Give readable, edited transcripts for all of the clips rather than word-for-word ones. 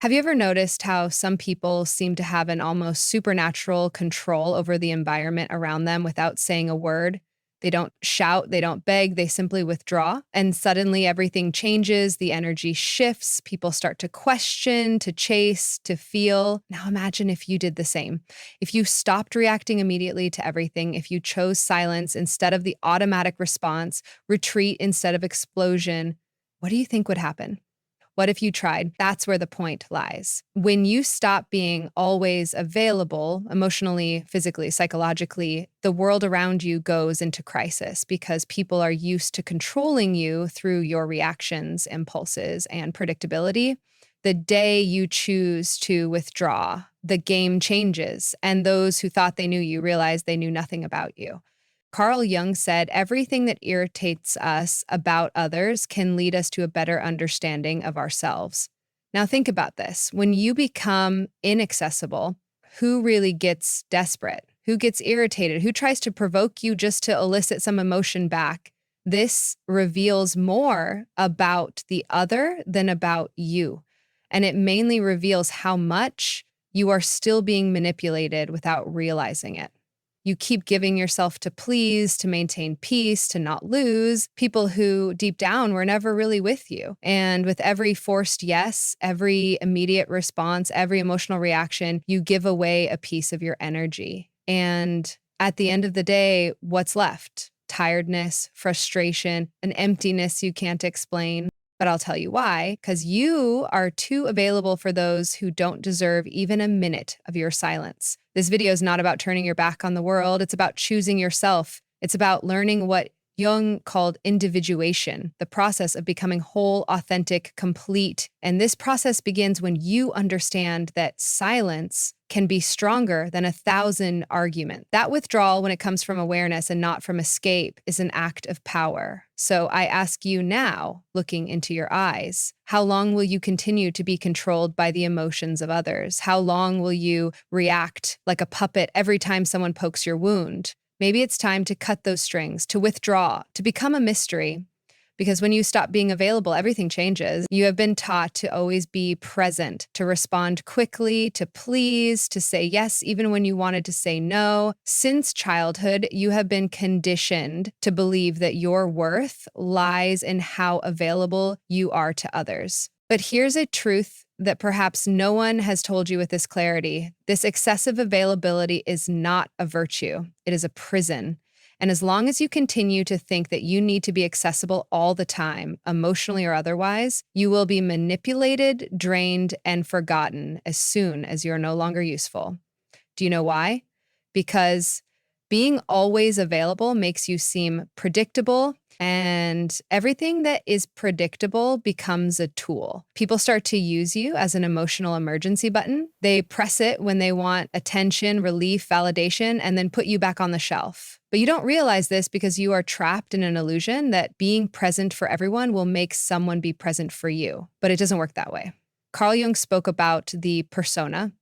Have you ever noticed how some people seem to have an almost supernatural control over the environment around them without saying a word? They don't shout, they don't beg, they simply withdraw. And suddenly everything changes, the energy shifts, people start to question, to chase, to feel. Now imagine if you did the same. If you stopped reacting immediately to everything, if you chose silence instead of the automatic response, retreat instead of explosion, what do you think would happen? What if you tried? That's where the point lies. When you stop being always available, emotionally, physically, psychologically, the world around you goes into crisis because people are used to controlling you through your reactions, impulses, and predictability. The day you choose to withdraw, the game changes, and those who thought they knew you realize they knew nothing about you. Carl Jung said everything that irritates us about others can lead us to a better understanding of ourselves. Now, think about this. When you become inaccessible, who really gets desperate? Who gets irritated? Who tries to provoke you just to elicit some emotion back? This reveals more about the other than about you. And it mainly reveals how much you are still being manipulated without realizing it. You keep giving yourself to please, to maintain peace, to not lose people who deep down were never really with you. And with every forced yes, every immediate response, every emotional reaction, you give away a piece of your energy. And at the end of the day, what's left? Tiredness, frustration, an emptiness you can't explain. But I'll tell you why, because you are too available for those who don't deserve even a minute of your silence. This video is not about turning your back on the world. It's about choosing yourself. It's about learning what Jung called individuation, the process of becoming whole, authentic, complete. And this process begins when you understand that silence can be stronger than 1,000 arguments. That withdrawal, when it comes from awareness and not from escape, is an act of power. So I ask you now, looking into your eyes, how long will you continue to be controlled by the emotions of others? How long will you react like a puppet every time someone pokes your wound? Maybe it's time to cut those strings, to withdraw, to become a mystery. Because when you stop being available, everything changes. You have been taught to always be present, to respond quickly, to please, to say yes, even when you wanted to say no. Since childhood, you have been conditioned to believe that your worth lies in how available you are to others. But here's a truth that perhaps no one has told you with this clarity. This excessive availability is not a virtue. It is a prison. And as long as you continue to think that you need to be accessible all the time, emotionally or otherwise, you will be manipulated, drained, and forgotten as soon as you're no longer useful. Do you know why? Because being always available makes you seem predictable, and everything that is predictable becomes a tool. People start to use you as an emotional emergency button. They press it when they want attention, relief, validation, and then put you back on the shelf. But you don't realize this because you are trapped in an illusion that being present for everyone will make someone be present for you. But it doesn't work that way. Carl Jung spoke about the persona,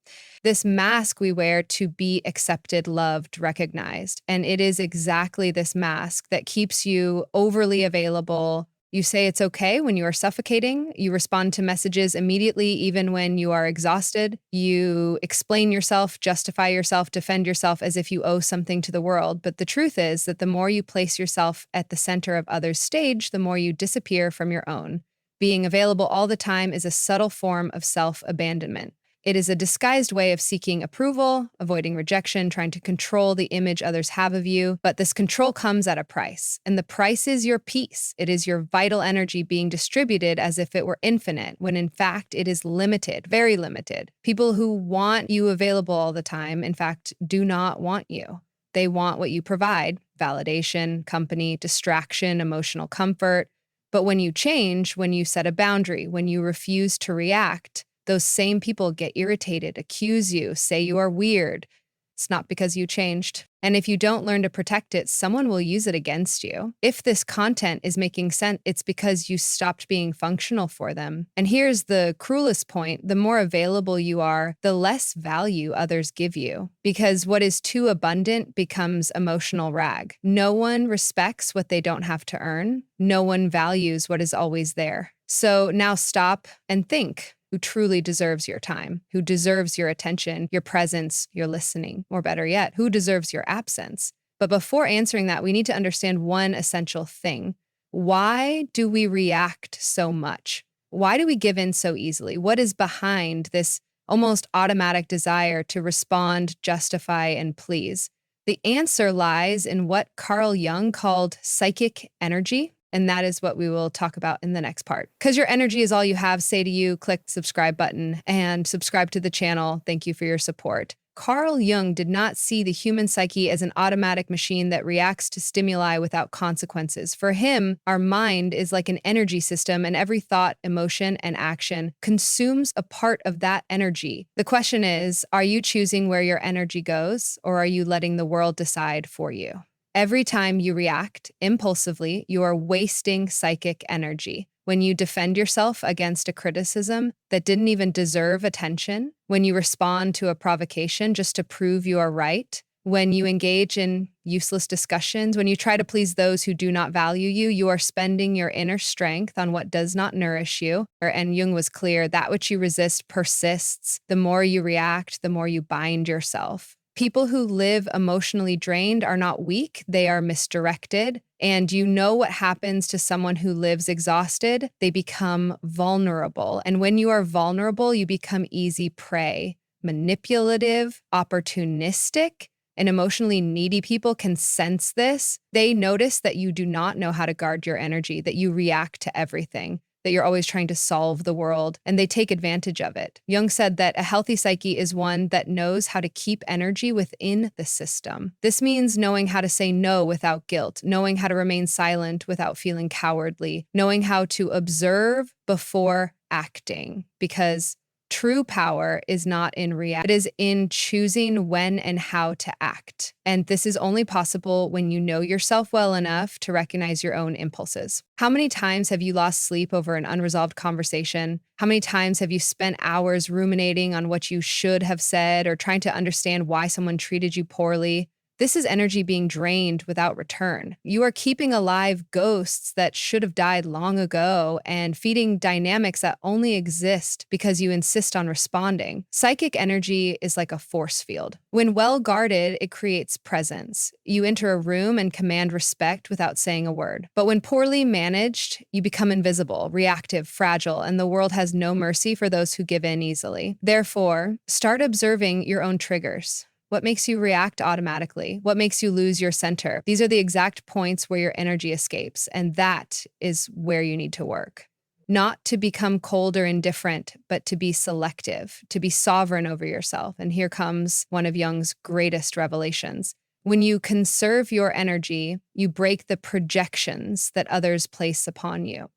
this mask we wear to be accepted, loved, recognized. And it is exactly this mask that keeps you overly available. You say it's okay when you are suffocating. You respond to messages immediately, even when you are exhausted. You explain yourself, justify yourself, defend yourself as if you owe something to the world. But the truth is that the more you place yourself at the center of others' stage, the more you disappear from your own. Being available all the time is a subtle form of self-abandonment. It is a disguised way of seeking approval, avoiding rejection, trying to control the image others have of you. But this control comes at a price, and the price is your peace. It is your vital energy being distributed as if it were infinite, when in fact it is limited, very limited. People who want you available all the time, in fact, do not want you. They want what you provide: validation, company, distraction, emotional comfort. But when you change, when you set a boundary, when you refuse to react, those same people get irritated, accuse you, say you are weird. It's not because you changed. And if you don't learn to protect it, someone will use it against you. If this content is making sense, it's because you stopped being functional for them. And here's the cruelest point: the more available you are, the less value others give you. Because what is too abundant becomes emotional rag. No one respects what they don't have to earn. No one values what is always there. So now stop and think. who truly deserves your time, who deserves your attention, your presence, your listening, or better yet, who deserves your absence. But before answering that, we need to understand one essential thing. Why do we react so much? Why do we give in so easily? What is behind this almost automatic desire to respond, justify, and please? The answer lies in what Carl Jung called psychic energy. And that is what we will talk about in the next part. Because your energy is all you have, say to you, click the subscribe button and subscribe to the channel. Thank you for your support. Carl Jung did not see the human psyche as an automatic machine that reacts to stimuli without consequences. For him, our mind is like an energy system, and every thought, emotion, and action consumes a part of that energy. The question is, are you choosing where your energy goes, or are you letting the world decide for you? Every time you react impulsively, you are wasting psychic energy. When you defend yourself against a criticism that didn't even deserve attention, when you respond to a provocation just to prove you are right, when you engage in useless discussions, when you try to please those who do not value you, you are spending your inner strength on what does not nourish you. And Jung was clear, that which you resist persists. The more you react, the more you bind yourself. People who live emotionally drained are not weak, they are misdirected. And you know what happens to someone who lives exhausted? They become vulnerable. And when you are vulnerable, you become easy prey, manipulative, opportunistic, and emotionally needy people can sense this. They notice that you do not know how to guard your energy, that you react to everything, that you're always trying to solve the world, and they take advantage of it. Jung said that a healthy psyche is one that knows how to keep energy within the system. This means knowing how to say no without guilt, knowing how to remain silent without feeling cowardly, knowing how to observe before acting, because true power is not in react. It is in choosing when and how to act. And this is only possible when you know yourself well enough to recognize your own impulses. How many times have you lost sleep over an unresolved conversation? How many times have you spent hours ruminating on what you should have said or trying to understand why someone treated you poorly? This is energy being drained without return. You are keeping alive ghosts that should have died long ago and feeding dynamics that only exist because you insist on responding. Psychic energy is like a force field. When well guarded, it creates presence. You enter a room and command respect without saying a word. But when poorly managed, you become invisible, reactive, fragile, and the world has no mercy for those who give in easily. Therefore, start observing your own triggers. What makes you react automatically? What makes you lose your center? These are the exact points where your energy escapes, and that is where you need to work. Not to become cold or indifferent, but to be selective, to be sovereign over yourself. And here comes one of Jung's greatest revelations. When you conserve your energy, you break the projections that others place upon you.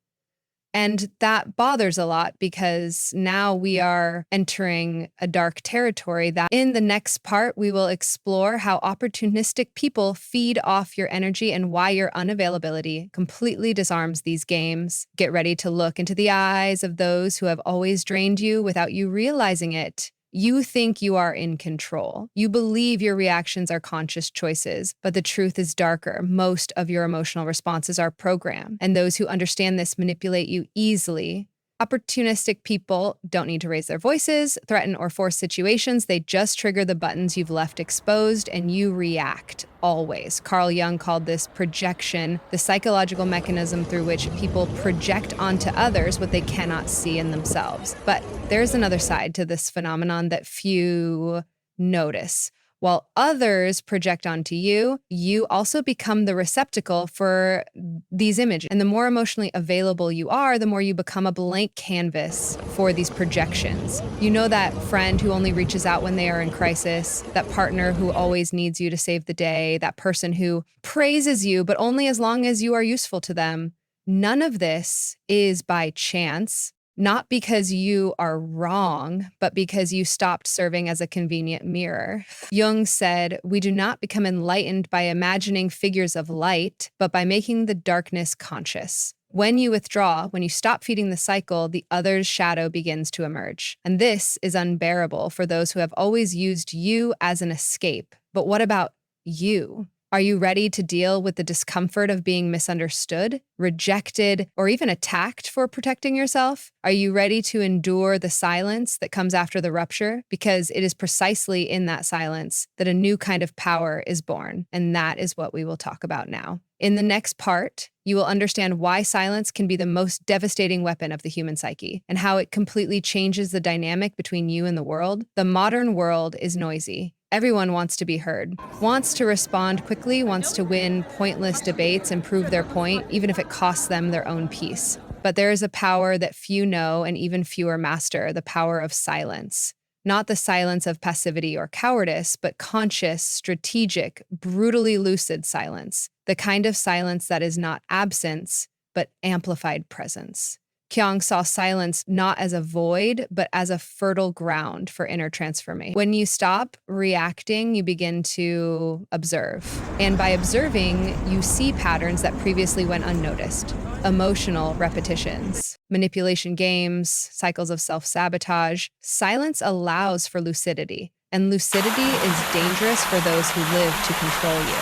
And that bothers a lot because now we are entering a dark territory that in the next part, we will explore how opportunistic people feed off your energy and why your unavailability completely disarms these games. Get ready to look into the eyes of those who have always drained you without you realizing it. You think you are in control. You believe your reactions are conscious choices, but the truth is darker. Most of your emotional responses are programmed, and those who understand this manipulate you easily. Opportunistic people don't need to raise their voices, threaten, or force situations. They just trigger the buttons you've left exposed, and you react, always. Carl Jung called this projection, the psychological mechanism through which people project onto others what they cannot see in themselves. But there's another side to this phenomenon that few notice. While others project onto you, you also become the receptacle for these images. And the more emotionally available you are, the more you become a blank canvas for these projections. You know that friend who only reaches out when they are in crisis, that partner who always needs you to save the day, that person who praises you, but only as long as you are useful to them. None of this is by chance. Not because you are wrong, but because you stopped serving as a convenient mirror. Jung said, "We do not become enlightened by imagining figures of light, but by making the darkness conscious." When you withdraw, when you stop feeding the cycle, the other's shadow begins to emerge. And this is unbearable for those who have always used you as an escape. But what about you? Are you ready to deal with the discomfort of being misunderstood, rejected, or even attacked for protecting yourself? Are you ready to endure the silence that comes after the rupture? Because it is precisely in that silence that a new kind of power is born, and that is what we will talk about now. In the next part, you will understand why silence can be the most devastating weapon of the human psyche and how it completely changes the dynamic between you and the world. The modern world is noisy. Everyone wants to be heard, wants to respond quickly, wants to win pointless debates and prove their point, even if it costs them their own peace. But there is a power that few know and even fewer master, the power of silence. Not the silence of passivity or cowardice, but conscious, strategic, brutally lucid silence. The kind of silence that is not absence, but amplified presence. Kyung saw silence not as a void, but as a fertile ground for inner transformation. When you stop reacting, you begin to observe. And by observing, you see patterns that previously went unnoticed. Emotional repetitions, manipulation games, cycles of self-sabotage. Silence allows for lucidity, and lucidity is dangerous for those who live to control you.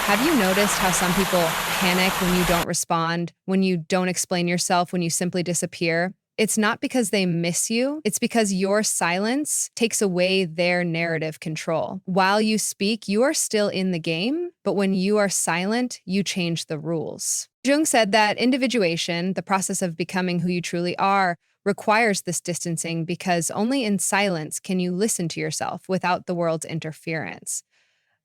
Have you noticed how some people panic when you don't respond, when you don't explain yourself, when you simply disappear? It's not because they miss you, it's because your silence takes away their narrative control. While you speak, you are still in the game, but when you are silent, you change the rules. Jung said that individuation, the process of becoming who you truly are, requires this distancing because only in silence can you listen to yourself without the world's interference.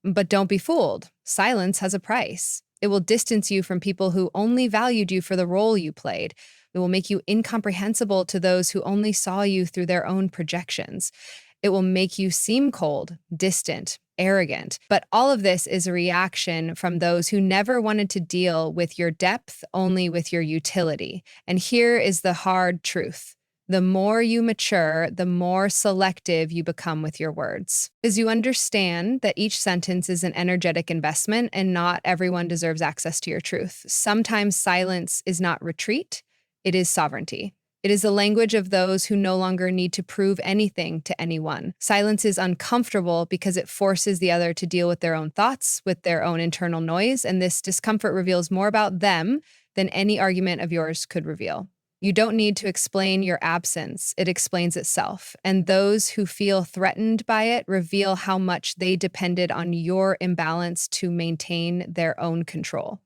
But don't be fooled. Silence has a price. It will distance you from people who only valued you for the role you played. It will make you incomprehensible to those who only saw you through their own projections. It will make you seem cold, distant, arrogant. But all of this is a reaction from those who never wanted to deal with your depth, only with your utility. And here is the hard truth. The more you mature, the more selective you become with your words. As you understand that each sentence is an energetic investment and not everyone deserves access to your truth. Sometimes silence is not retreat, it is sovereignty. It is the language of those who no longer need to prove anything to anyone. Silence is uncomfortable because it forces the other to deal with their own thoughts, with their own internal noise, and this discomfort reveals more about them than any argument of yours could reveal. You don't need to explain your absence, it explains itself. And those who feel threatened by it reveal how much they depended on your imbalance to maintain their own control.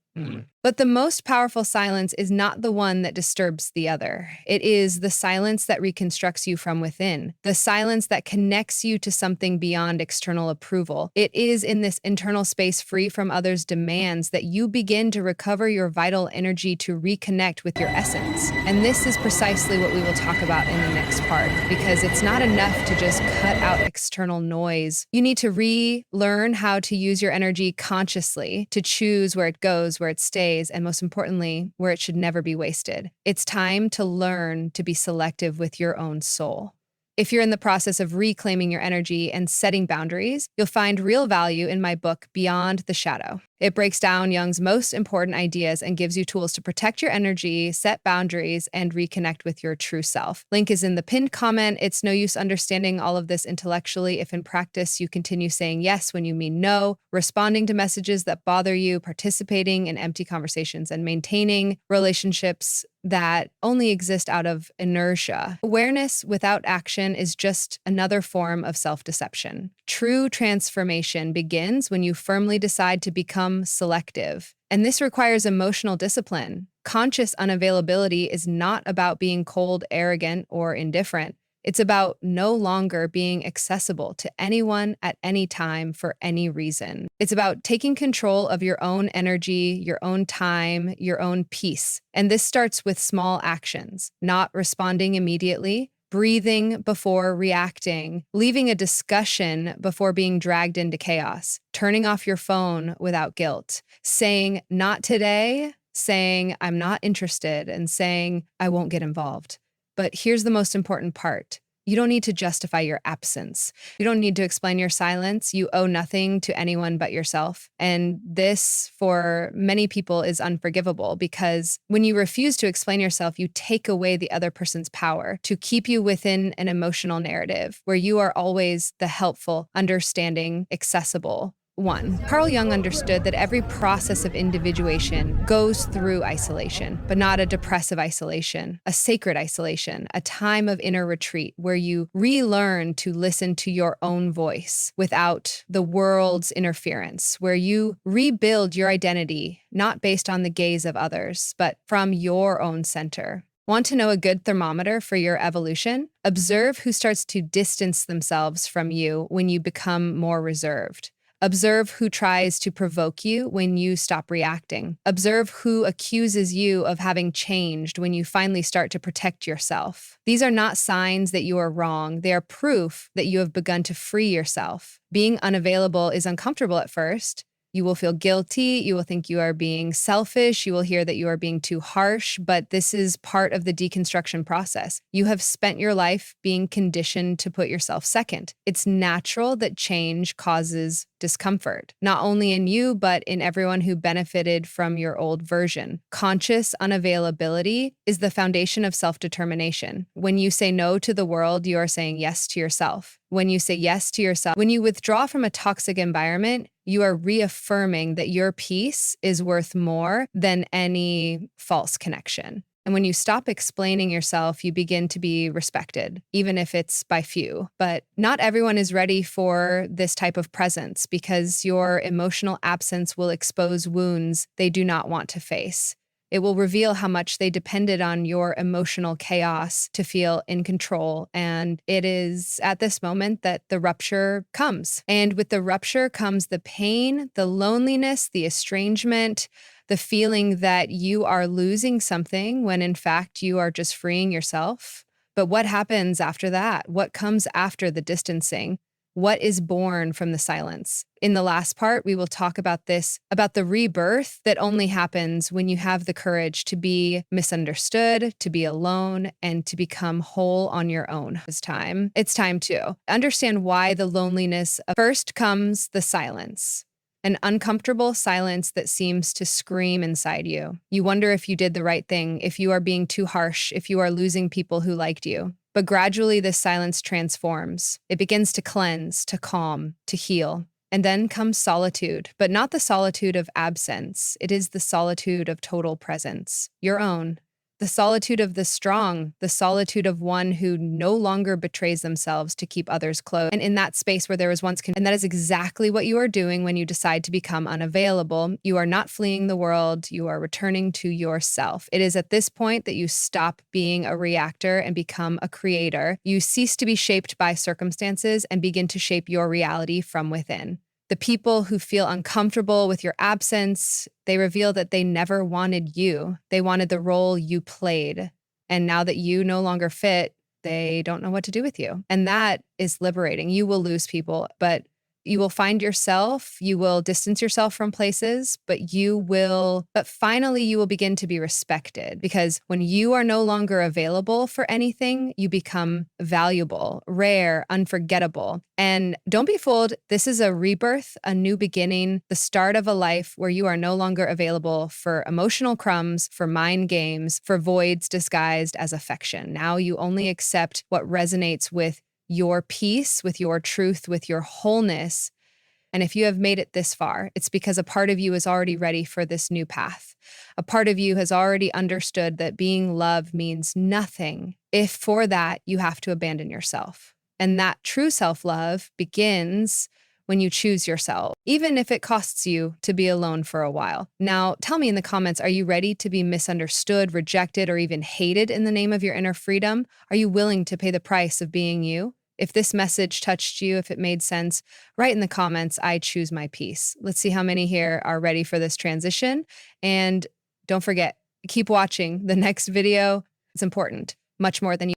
But the most powerful silence is not the one that disturbs the other. It is the silence that reconstructs you from within, the silence that connects you to something beyond external approval. It is in this internal space free from others' demands that you begin to recover your vital energy to reconnect with your essence. And this is precisely what we will talk about in the next part, because it's not enough to just cut out external noise. You need to relearn how to use your energy consciously, to choose where it goes, where it stays, and most importantly, where it should never be wasted. It's time to learn to be selective with your own soul. If you're in the process of reclaiming your energy and setting boundaries, you'll find real value in my book, Beyond the Shadow. It breaks down Jung's most important ideas and gives you tools to protect your energy, set boundaries, and reconnect with your true self. Link is in the pinned comment. It's no use understanding all of this intellectually if in practice you continue saying yes when you mean no, responding to messages that bother you, participating in empty conversations, and maintaining relationships that only exist out of inertia. Awareness without action is just another form of self-deception. True transformation begins when you firmly decide to become selective. And this requires emotional discipline. Conscious unavailability is not about being cold, arrogant, or indifferent. It's about no longer being accessible to anyone at any time for any reason. It's about taking control of your own energy, your own time, your own peace. And this starts with small actions, not responding immediately, breathing before reacting, leaving a discussion before being dragged into chaos, turning off your phone without guilt, saying, not today, saying, I'm not interested, and saying, I won't get involved. But here's the most important part. You don't need to justify your absence. You don't need to explain your silence. You owe nothing to anyone but yourself. And this, for many people, is unforgivable because when you refuse to explain yourself, you take away the other person's power to keep you within an emotional narrative where you are always the helpful, understanding, accessible 1. Carl Jung understood that every process of individuation goes through isolation, but not a depressive isolation, a sacred isolation, a time of inner retreat where you relearn to listen to your own voice without the world's interference, where you rebuild your identity, not based on the gaze of others, but from your own center. Want to know a good thermometer for your evolution? Observe who starts to distance themselves from you when you become more reserved. Observe who tries to provoke you when you stop reacting. Observe who accuses you of having changed when you finally start to protect yourself. These are not signs that you are wrong. They are proof that you have begun to free yourself. Being unavailable is uncomfortable at first. You will feel guilty. You will think you are being selfish. You will hear that you are being too harsh, but this is part of the deconstruction process. You have spent your life being conditioned to put yourself second. It's natural that change causes discomfort, not only in you, but in everyone who benefited from your old version. Conscious unavailability is the foundation of self-determination. When you say no to the world, you are saying yes to yourself. When you say yes to yourself, when you withdraw from a toxic environment, you are reaffirming that your peace is worth more than any false connection. And when you stop explaining yourself, you begin to be respected, even if it's by few. But not everyone is ready for this type of presence because your emotional absence will expose wounds they do not want to face. It will reveal how much they depended on your emotional chaos to feel in control. And it is at this moment that the rupture comes. And with the rupture comes the pain, the loneliness, the estrangement, the feeling that you are losing something when in fact you are just freeing yourself. But what happens after that? What comes after the distancing? What is born from the silence? In the last part, we will talk about this, about the rebirth that only happens when you have the courage to be misunderstood, to be alone, and to become whole on your own. It's time to understand why the loneliness. First comes the silence. An uncomfortable silence that seems to scream inside you. You wonder if you did the right thing, if you are being too harsh, if you are losing people who liked you. But gradually, this silence transforms. It begins to cleanse, to calm, to heal. And then comes solitude, but not the solitude of absence. It is the solitude of total presence, your own. The solitude of the strong, the solitude of one who no longer betrays themselves to keep others close. And in that space where there was once, and that is exactly what you are doing when you decide to become unavailable. You are not fleeing the world, you are returning to yourself. It is at this point that you stop being a reactor and become a creator. You cease to be shaped by circumstances and begin to shape your reality from within. The people who feel uncomfortable with your absence, they reveal that they never wanted you. They wanted the role you played. And now that you no longer fit, they don't know what to do with you. And that is liberating. You will lose people, but you will find yourself, you will distance yourself from places, but finally you will begin to be respected because when you are no longer available for anything, you become valuable, rare, unforgettable. And don't be fooled. This is a rebirth, a new beginning, the start of a life where you are no longer available for emotional crumbs, for mind games, for voids disguised as affection. Now you only accept what resonates with your peace, with your truth, with your wholeness. And if you have made it this far, it's because a part of you is already ready for this new path. A part of you has already understood that being loved means nothing if for that you have to abandon yourself. And that true self-love begins when you choose yourself, even if it costs you to be alone for a while. Now, tell me in the comments, are you ready to be misunderstood, rejected, or even hated in the name of your inner freedom? Are you willing to pay the price of being you? If this message touched you, if it made sense, write in the comments, I choose my peace. Let's see how many here are ready for this transition. And don't forget, keep watching the next video. It's important, much more than you